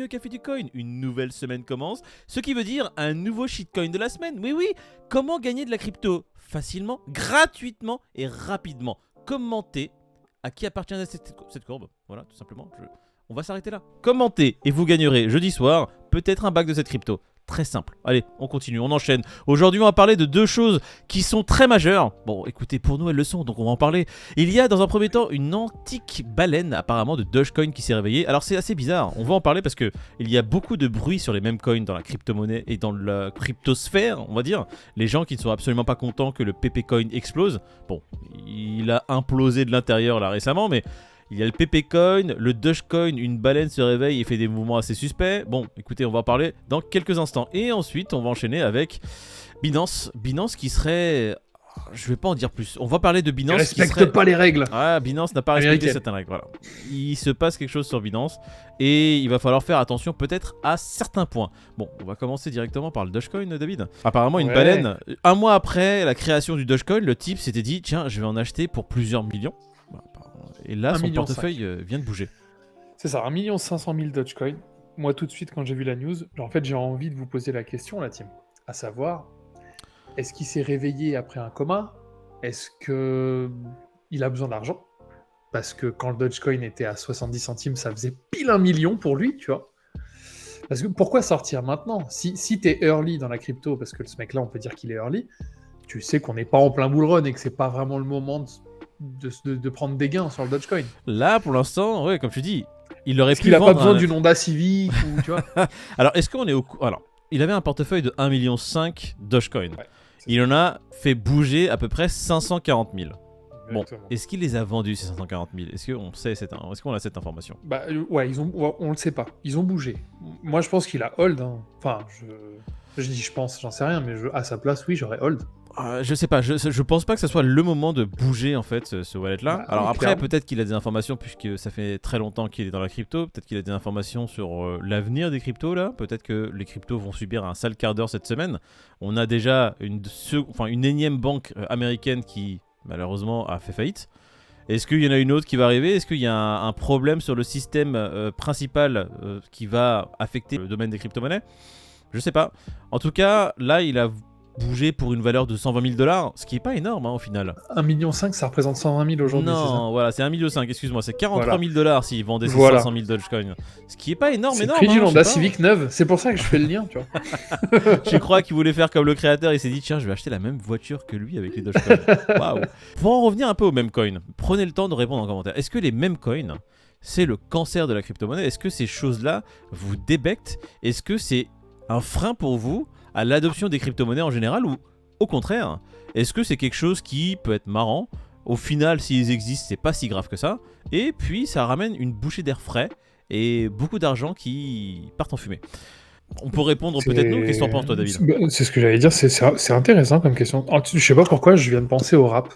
bienvenue au Café du Coin. Une nouvelle semaine commence, ce qui veut dire un nouveau shitcoin de la semaine. Oui, comment gagner de la crypto facilement, gratuitement et rapidement. Commentez à qui appartient cette courbe. Voilà, tout simplement. On va s'arrêter là. Commentez et vous gagnerez jeudi soir peut-être un bac de cette crypto. Très simple. Allez, on continue, on enchaîne. Aujourd'hui, on va parler de deux choses qui sont très majeures. Bon, écoutez, pour nous, elles le sont, donc on va en parler. Il y a, dans un premier temps, une antique baleine, apparemment, de Dogecoin qui s'est réveillée. Alors, c'est assez bizarre. On va en parler parce que il y a beaucoup de bruit sur les mêmes coins dans la crypto-monnaie et dans la cryptosphère, on va dire. Les gens qui ne sont absolument pas contents que le PP Coin explose. Bon, il a implosé de l'intérieur, là, récemment, mais... Il y a le PP Coin, le Dogecoin, une baleine se réveille et fait des mouvements assez suspects. Bon, écoutez, on va en parler dans quelques instants. Et ensuite, on va enchaîner avec Binance. Binance qui serait... Je vais pas en dire plus. On va parler de Binance. Il respecte pas les règles. Ah, Binance n'a pas respecté certaines règles. Voilà. Il se passe quelque chose sur Binance et il va falloir faire attention peut-être à certains points. Bon, on va commencer directement par le Dogecoin, David. Apparemment, une baleine. Un mois après la création du Dogecoin, le type s'était dit tiens, je vais en acheter pour plusieurs millions. Et là, son portefeuille vient de bouger. C'est ça, 1 500 000 Dogecoin. Moi, tout de suite, quand j'ai vu la news, en fait, j'ai envie de vous poser la question, la team. À savoir, est-ce qu'il s'est réveillé après un coma? Est-ce qu'il a besoin d'argent? Parce que quand le Dogecoin était à 70 centimes, ça faisait pile 1 million pour lui, tu vois. Parce que pourquoi sortir maintenant? Si t'es early dans la crypto, parce que ce mec-là, on peut dire qu'il est early, tu sais qu'on n'est pas en plein bull run et que c'est pas vraiment le moment de prendre des gains sur le Dogecoin. Là, pour l'instant, ouais, comme tu dis, il aurait pu qu'il a vendre pas besoin d'une Honda Civic ou, tu vois. Alors, est-ce qu'on est au... Alors, il avait un portefeuille de 1,5 million Dogecoin. Ouais, il en a fait bouger à peu près 540 000. Bon, est-ce qu'il les a vendus, ces 540 000? Est-ce qu'on a cette information? Bah ouais, on le sait pas. Ils ont bougé. Moi, je pense qu'il a hold. Hein. Enfin, je pense, j'en sais rien, mais à sa place, oui, j'aurais hold. Je sais pas, je pense pas que ce soit le moment de bouger en fait ce wallet là. Alors après peut-être qu'il a des informations puisque ça fait très longtemps qu'il est dans la crypto, peut-être qu'il a des informations sur l'avenir des cryptos là, peut-être que les cryptos vont subir un sale quart d'heure cette semaine. On a déjà une énième banque américaine qui malheureusement a fait faillite. Est-ce qu'il y en a une autre qui va arriver? Est-ce qu'il y a un problème sur le système principal qui va affecter le domaine des crypto-monnaies? Je sais pas. En tout cas, là il a bouger pour une valeur de 120 000 $, ce qui est pas énorme hein, au final. 1,5 million, ça représente 120 000 aujourd'hui. Non, voilà, c'est 1,5 million, excuse-moi, c'est 43 000 $ s'ils vendaient ces 500 000 Dogecoin. Ce qui est pas énorme. C'est le prix d'une Honda Civic neuve, c'est pour ça que je fais le lien, tu vois. Je crois qu'il voulait faire comme le créateur, il s'est dit tiens, je vais acheter la même voiture que lui avec les Dogecoin. Waouh. Pour en revenir un peu aux meme coins, prenez le temps de répondre en commentaire. Est-ce que les meme coins, c'est le cancer de la crypto-monnaie? Est-ce que ces choses-là vous débectent? Est-ce que c'est un frein pour vous à l'adoption des crypto-monnaies en général ou au contraire, est-ce que c'est quelque chose qui peut être marrant? Au final, s'ils existent, c'est pas si grave que ça. Et puis, ça ramène une bouchée d'air frais et beaucoup d'argent qui partent en fumée. On peut répondre peut-être nous. Qu'est-ce que t'en penses, toi, David? C'est ce que j'allais dire. C'est intéressant comme question. Je sais pas pourquoi je viens de penser au rap.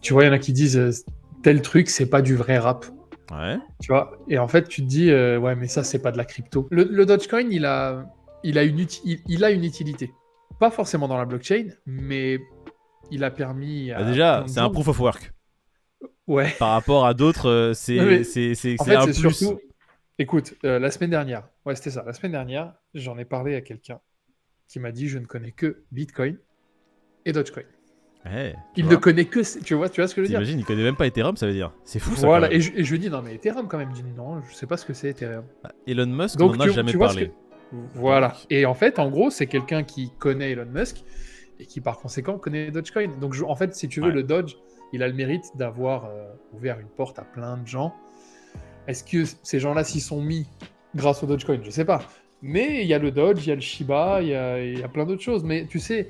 Tu vois, il y en a qui disent tel truc, c'est pas du vrai rap. Ouais. Tu vois. Et en fait, tu te dis ouais, mais ça, c'est pas de la crypto. Le Dogecoin, il a une utilité. Pas forcément dans la blockchain, mais il a permis à... déjà, c'est un proof of work. Ouais. Par rapport à d'autres, c'est un plus. Surtout... Écoute, la semaine dernière, ouais, c'était ça. La semaine dernière, j'en ai parlé à quelqu'un qui m'a dit je ne connais que Bitcoin et Dogecoin. Ouais, il ne connaît que... Tu vois ce que je veux dire? T'imagines, il connaît même pas Ethereum, ça veut dire. C'est fou ça. Voilà, et je lui dis non, mais Ethereum quand même. Il dit non, je sais pas ce que c'est Ethereum. Elon Musk, on n'en a jamais parlé. Voilà. Et en fait, en gros, c'est quelqu'un qui connaît Elon Musk et qui, par conséquent, connaît Dogecoin. Donc, en fait, si tu veux, le Doge, il a le mérite d'avoir ouvert une porte à plein de gens. Est-ce que ces gens-là s'y sont mis grâce au Dogecoin? Je sais pas. Mais il y a le Doge, il y a le Shiba, il y a plein d'autres choses. Mais tu sais,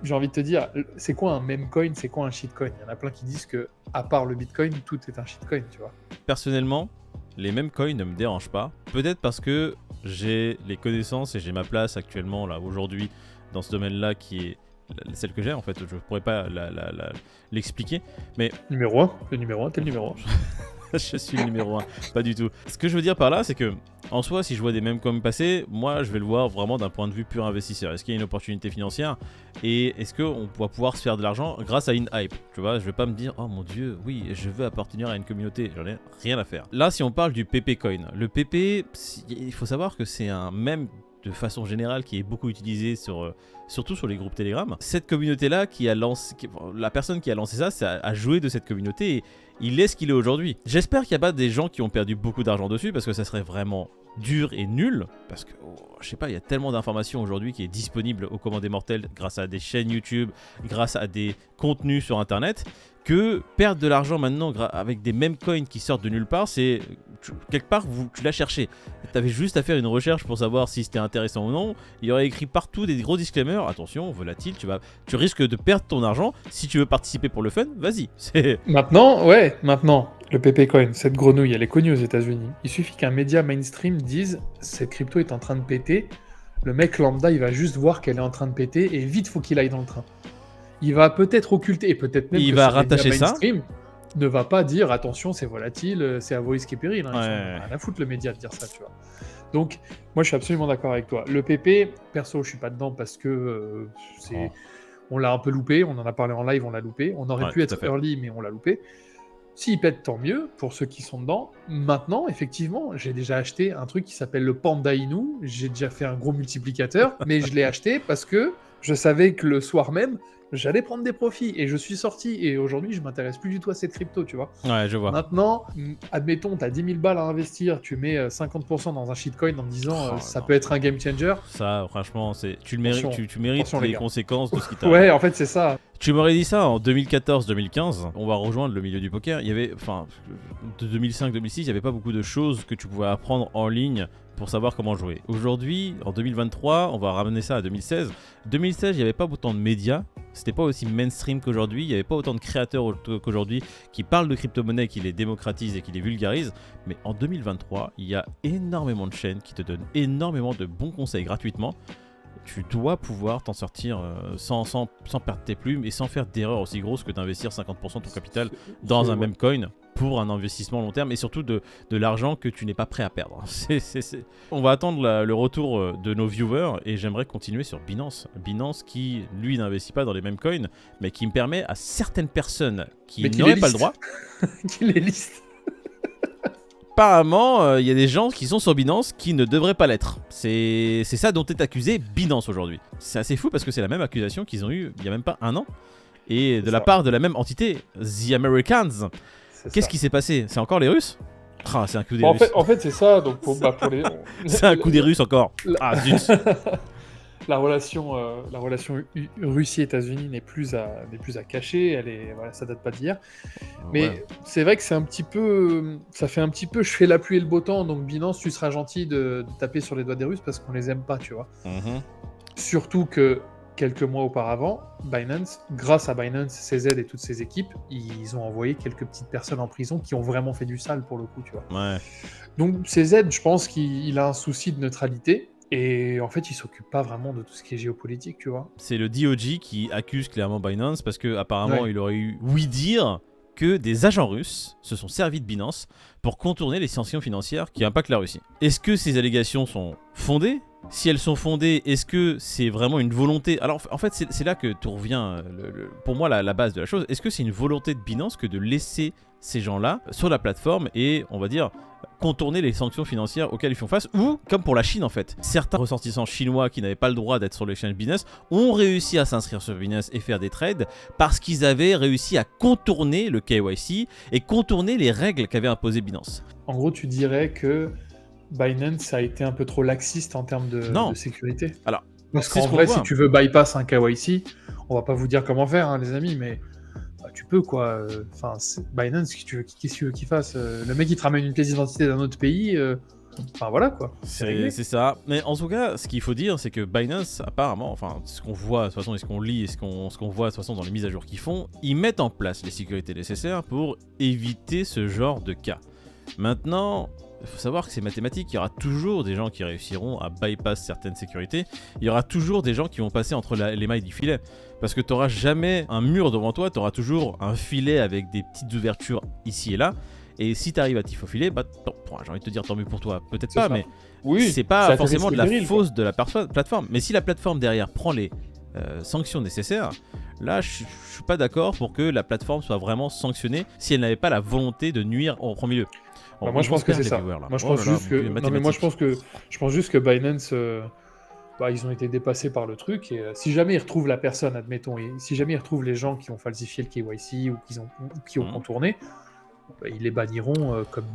j'ai envie de te dire, c'est quoi un meme coin? C'est quoi un shitcoin? Il y en a plein qui disent que, à part le Bitcoin, tout est un shitcoin, tu vois. Personnellement, les meme coins ne me dérangent pas. Peut-être parce que j'ai les connaissances et j'ai ma place actuellement, là, aujourd'hui, dans ce domaine-là qui est celle que j'ai, en fait. Je pourrais pas l'expliquer, mais... Numéro 1, t'es le numéro 1. Je suis le numéro 1, pas du tout. Ce que je veux dire par là, c'est que, en soi, si je vois des mêmes comme passer, moi, je vais le voir vraiment d'un point de vue pur investisseur. Est-ce qu'il y a une opportunité financière et est-ce qu'on va pouvoir se faire de l'argent grâce à une hype? Tu vois, je vais pas me dire, oh mon dieu, oui, je veux appartenir à une communauté. J'en ai rien à faire. Là, si on parle du PP Coin, le PP, il faut savoir que c'est un mème de façon générale qui est beaucoup utilisé surtout sur les groupes Telegram. Cette communauté-là, la personne qui a lancé ça, a joué de cette communauté et il est ce qu'il est aujourd'hui. J'espère qu'il n'y a pas des gens qui ont perdu beaucoup d'argent dessus parce que ça serait vraiment dur et nul. Parce que, je sais pas, il y a tellement d'informations aujourd'hui qui est disponible aux commandes des mortels grâce à des chaînes YouTube, grâce à des contenus sur Internet, que perdre de l'argent maintenant avec des mêmes coins qui sortent de nulle part, c'est quelque part tu l'as cherché. Tu avais juste à faire une recherche pour savoir si c'était intéressant ou non. Il y aurait écrit partout des gros disclaimers. Attention, volatile, tu risques de perdre ton argent. Si tu veux participer pour le fun, vas-y. Maintenant, le PP Coin, cette grenouille, elle est connue aux États-Unis. Il suffit qu'un média mainstream dise cette crypto est en train de péter. Le mec lambda, il va juste voir qu'elle est en train de péter et vite, faut qu'il aille dans le train. Il va peut-être occulter et peut-être même il que va ce rattacher média ça. mainstream ne va pas dire attention, c'est volatile, c'est à vos risques et périls. Hein. Ils Ouais. sont rien à foutre le média de dire ça, tu vois. Donc, moi, je suis absolument d'accord avec toi. Le PP, perso, je suis pas dedans parce que on l'a un peu loupé. On en a parlé en live, on l'a loupé. On aurait pu être early, mais on l'a loupé. S'il pète, tant mieux pour ceux qui sont dedans. Maintenant, effectivement, j'ai déjà acheté un truc qui s'appelle le Panda Inu. J'ai déjà fait un gros multiplicateur, mais je l'ai acheté parce que je savais que le soir même, j'allais prendre des profits et je suis sorti. Et aujourd'hui, je m'intéresse plus du tout à cette crypto, tu vois. Ouais, je vois. Maintenant, admettons, tu as 10 000 balles à investir, tu mets 50% dans un shitcoin en me disant ça peut être un game changer. Ça, franchement, tu le mérites, tu mérites les conséquences de ce qui t'arrive. Ouais, en fait, c'est ça. Tu m'aurais dit ça en 2014-2015, on va rejoindre le milieu du poker. Il y avait, de 2005-2006, il n'y avait pas beaucoup de choses que tu pouvais apprendre en ligne pour savoir comment jouer. Aujourd'hui, en 2023, on va ramener ça à 2016. 2016, il n'y avait pas autant de médias, c'était pas aussi mainstream qu'aujourd'hui, il n'y avait pas autant de créateurs qu'aujourd'hui qui parlent de crypto-monnaie, qui les démocratisent et qui les vulgarisent. Mais en 2023, il y a énormément de chaînes qui te donnent énormément de bons conseils gratuitement. Tu dois pouvoir t'en sortir sans perdre tes plumes et sans faire d'erreurs aussi grosses que d'investir 50% de ton capital dans un même coin pour un investissement long terme et surtout de l'argent que tu n'es pas prêt à perdre. On va attendre le retour de nos viewers et j'aimerais continuer sur Binance. Binance qui, lui, n'investit pas dans les mêmes coins mais qui me permet à certaines personnes qui n'auraient pas le droit qui les liste. Apparemment, il y a des gens qui sont sur Binance qui ne devraient pas l'être. C'est ça dont est accusé Binance aujourd'hui. C'est assez fou parce que c'est la même accusation qu'ils ont eue il n'y a même pas un an. Et de la part de la même entité, The Americans. Qu'est-ce qui s'est passé? C'est encore les Russes? C'est un coup des Russes. En fait, c'est ça. Donc pour les... c'est un coup des Russes encore. Zut. La relation Russie-États-Unis n'est plus à cacher, ça date pas d'hier. Mais c'est vrai que ça fait un petit peu, je fais la pluie et le beau temps, donc Binance, tu seras gentil de taper sur les doigts des Russes parce qu'on les aime pas, tu vois. Surtout que quelques mois auparavant, Binance, grâce à Binance, CZ et toutes ses équipes, ils ont envoyé quelques petites personnes en prison qui ont vraiment fait du sale pour le coup, tu vois. Ouais. Donc CZ, je pense qu'il a un souci de neutralité. Et en fait, il s'occupe pas vraiment de tout ce qui est géopolitique, tu vois. C'est le DOJ qui accuse clairement Binance parce que apparemment il aurait eu dire que des agents russes se sont servis de Binance pour contourner les sanctions financières qui impactent la Russie. Est-ce que ces allégations sont fondées? Si elles sont fondées, est-ce que c'est vraiment une volonté? Alors en fait, c'est là que tout revient, pour moi, la base de la chose. Est-ce que c'est une volonté de Binance que de laisser ces gens-là sur la plateforme et, on va dire, contourner les sanctions financières auxquelles ils font face? Ou, comme pour la Chine en fait, certains ressortissants chinois qui n'avaient pas le droit d'être sur l'exchange Binance ont réussi à s'inscrire sur Binance et faire des trades parce qu'ils avaient réussi à contourner le KYC et contourner les règles qu'avait imposé Binance. En gros, tu dirais que Binance a été un peu trop laxiste en termes de sécurité. Alors, parce qu'en vrai, si tu veux bypass un KYC, on va pas vous dire comment faire, hein, les amis, mais tu peux quoi. Enfin, Binance, qu'est-ce que tu veux qu'il fasse? Le mec, il te ramène une pièce d'identité d'un autre pays. Enfin voilà quoi. C'est ça. Mais en tout cas, ce qu'il faut dire, c'est que Binance, apparemment, enfin, ce qu'on voit de toute façon, et ce qu'on lit, et ce qu'on voit de toute façon dans les mises à jour qu'ils font, ils mettent en place les sécurités nécessaires pour éviter ce genre de cas. Maintenant, il faut savoir que c'est mathématique, il y aura toujours des gens qui réussiront à bypass certaines sécurités, il y aura toujours des gens qui vont passer entre les mailles du filet, parce que tu n'auras jamais un mur devant toi, tu auras toujours un filet avec des petites ouvertures ici et là, Et si t'arrives à t'y faufiler, bah j'ai envie de te dire tant mieux pour toi, peut-être C'est pas, ça. mais Oui, c'est pas ça forcément de la péril, quoi. fausse de la plateforme. Mais si la plateforme derrière prend les sanctions nécessaires, là je suis pas d'accord pour que la plateforme soit vraiment sanctionnée si elle n'avait pas la volonté de nuire en premier lieu. Bah, moi, je pense que c'est ça. Moi, je pense juste que. Non, mais moi, je pense juste que Binance, ils ont été dépassés par le truc. Et si jamais ils retrouvent la personne, admettons, et si jamais ils retrouvent les gens qui ont falsifié le KYC ou qui ont contourné, ils les banniront comme.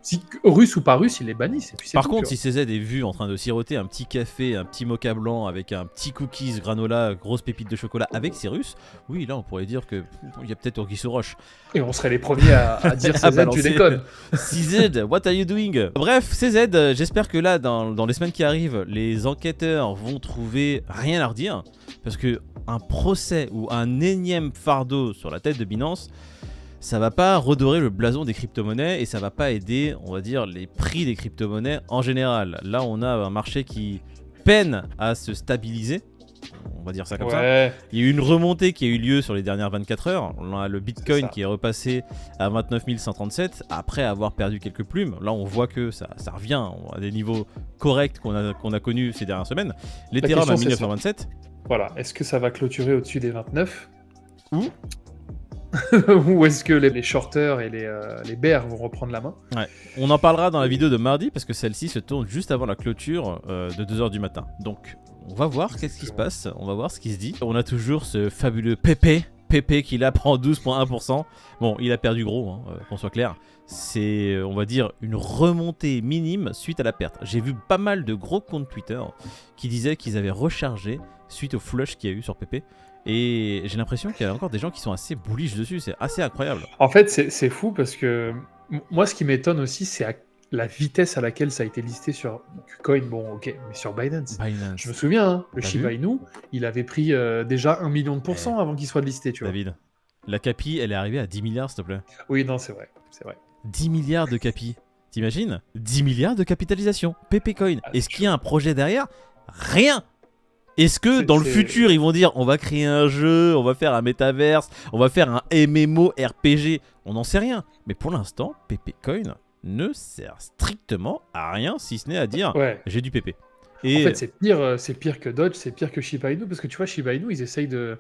Si, russe ou pas russe, ils les bannissent. Et puis Par contre, si CZ est vu en train de siroter un petit café, un petit mocha blanc avec un petit cookies granola, grosse pépite de chocolat avec ses russes, oui, là on pourrait dire que il y a peut-être Orgui sur roche. Et on serait les premiers à dire CZ, tu déconnes. CZ, what are you doing? Bref, CZ, j'espère que là, dans les semaines qui arrivent, les enquêteurs vont trouver rien à redire. Parce que un procès ou un énième fardeau sur la tête de Binance, ça va pas redorer le blason des crypto-monnaies et ça va pas aider, on va dire, les prix des crypto-monnaies en général. Là, on a un marché qui peine à se stabiliser, on va dire ça comme ça. Il y a eu une remontée qui a eu lieu sur les dernières 24 heures. On a le Bitcoin qui est repassé à 29 137 après avoir perdu quelques plumes. Là, on voit que ça revient à des niveaux corrects qu'on a connus ces dernières semaines. L'Ethereum à 1927. Voilà, est-ce que ça va clôturer au-dessus des 29 ou est-ce que les shorters et les bears vont reprendre la main? Ouais. On en parlera dans la vidéo de mardi parce que celle-ci se tourne juste avant la clôture de 2h du matin. Donc on va voir qu'est-ce qui se passe, on va voir ce qui se dit. On a toujours ce fabuleux Pepe qui là prend 12,1%. Bon, il a perdu gros, hein, qu'on soit clair. C'est, on va dire, une remontée minime suite à la perte. J'ai vu pas mal de gros comptes Twitter qui disaient qu'ils avaient rechargé suite au flush qu'il y a eu sur Pepe. Et j'ai l'impression qu'il y a encore des gens qui sont assez bullish dessus, c'est assez incroyable. En fait, c'est fou parce que moi, ce qui m'étonne aussi, c'est la vitesse à laquelle ça a été listé sur KuCoin. Bon, ok, mais sur Binance. Je me souviens, hein, le Shiba Inu, il avait pris déjà 1 million de % avant qu'il soit listé, tu vois. David, la capi, elle est arrivée à 10 milliards, s'il te plaît. Oui, non, c'est vrai. 10 milliards de capi, t'imagines? 10 milliards de capitalisation, Pepecoin. Est-ce qu'il y a un projet derrière? Rien. Est-ce que dans le futur, ils vont dire on va créer un jeu, on va faire un métaverse, on va faire un MMO RPG? On n'en sait rien. Mais pour l'instant, Pepecoin ne sert strictement à rien si ce n'est à dire j'ai du PP. Et en fait, c'est pire que Dodge, c'est pire que Shiba Inu parce que tu vois, Shiba Inu, ils essayent de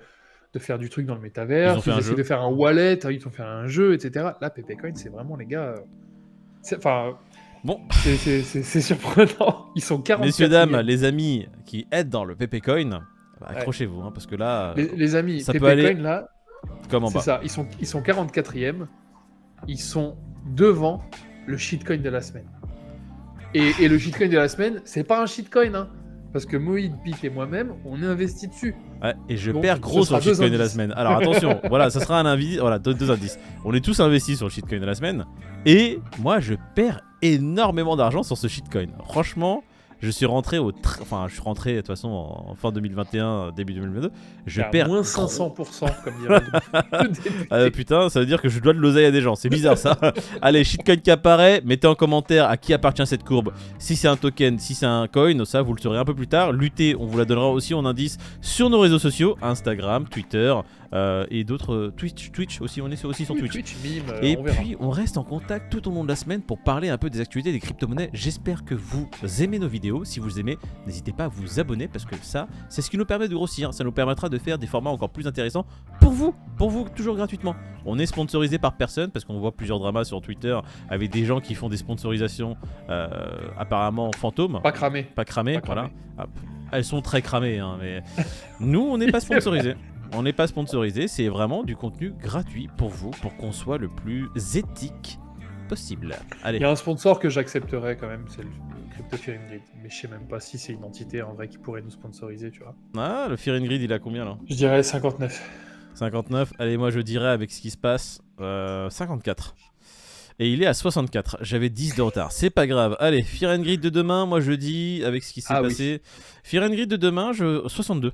faire du truc dans le métaverse, ils essayent de faire un wallet, ils ont fait un jeu, etc. Là, Pepecoin, c'est vraiment les gars. Bon, c'est surprenant. Ils sont 40. Messieurs, dames, les amis qui aident dans le Pepecoin, accrochez-vous, hein, parce que là, les amis, ça peut aller là, comme en bas. C'est ça, ils sont 44e. Ils sont devant le shitcoin de la semaine. Et le shitcoin de la semaine, c'est pas un shitcoin, hein, parce que Moïd, Pete et moi-même, on est investi dessus. Ouais, et je perds gros sur le shitcoin de la semaine. Alors attention, voilà, ça sera un indice. Voilà, deux indices. On est tous investis sur le shitcoin de la semaine. Et moi, je perds énormément d'argent sur ce shitcoin. Franchement, je suis rentré de toute façon en fin 2021, début 2022. Je perds moins 500%, comme dirait le putain, ça veut dire que je dois de l'oseille à des gens. C'est bizarre ça. Allez, shitcoin qui apparaît, mettez en commentaire à qui appartient cette courbe. Si c'est un token, si c'est un coin, ça vous le saurez un peu plus tard. Lutter, on vous la donnera aussi en indice sur nos réseaux sociaux, Instagram, Twitter. Et d'autres Twitch aussi, on est aussi sur Twitch. Et puis on reste en contact tout au long de la semaine pour parler un peu des actualités des crypto-monnaies. J'espère que vous aimez nos vidéos. Si vous aimez, n'hésitez pas à vous abonner parce que ça, c'est ce qui nous permet de grossir. Ça nous permettra de faire des formats encore plus intéressants pour vous toujours gratuitement. On est sponsorisé par personne parce qu'on voit plusieurs dramas sur Twitter avec des gens qui font des sponsorisations apparemment fantômes. Pas cramées. Voilà. Elles sont très cramées, hein, mais nous, on n'est pas sponsorisé. On n'est pas sponsorisé, c'est vraiment du contenu gratuit pour vous, pour qu'on soit le plus éthique possible. Allez. Il y a un sponsor que j'accepterais quand même, c'est le Crypto Fear and Greed. Mais je sais même pas si c'est une entité en vrai qui pourrait nous sponsoriser, tu vois. Ah, le Fear and Greed, il a combien là? Je dirais 59. 59, allez, moi je dirais avec ce qui se passe, 54. Et il est à 64, j'avais 10 de retard, c'est pas grave. Allez, Fear and Greed de demain, moi je dis, avec ce qui s'est passé. Oui. Fear and Greed de demain, 62.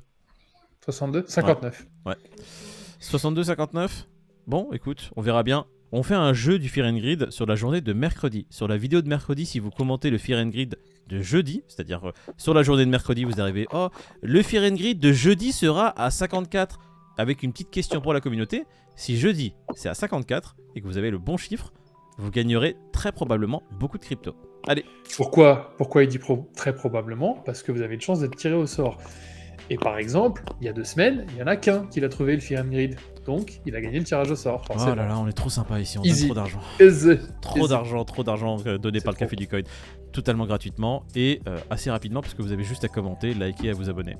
62 59. Ouais. 62, 59. Bon, écoute, on verra bien. On fait un jeu du Fear and Greed sur la journée de mercredi. Sur la vidéo de mercredi, si vous commentez le Fear and Greed de jeudi, c'est-à-dire sur la journée de mercredi, vous arrivez, oh, le Fear and Greed de jeudi sera à 54, avec une petite question pour la communauté. Si jeudi, c'est à 54, et que vous avez le bon chiffre, vous gagnerez très probablement beaucoup de crypto. Allez, Pourquoi il dit très probablement? Parce que vous avez une chance d'être tiré au sort. Et par exemple, il y a 2 semaines, il y en a qu'un qui l'a trouvé, le Fear Grid. Donc, il a gagné le tirage au sort, oh forcément. là là, on est trop sympa ici, on Easy. donne trop d'argent. Easy. Trop d'argent donné C'est par le trop. Café du Coin, totalement gratuitement et assez rapidement parce que vous avez juste à commenter, liker et à vous abonner.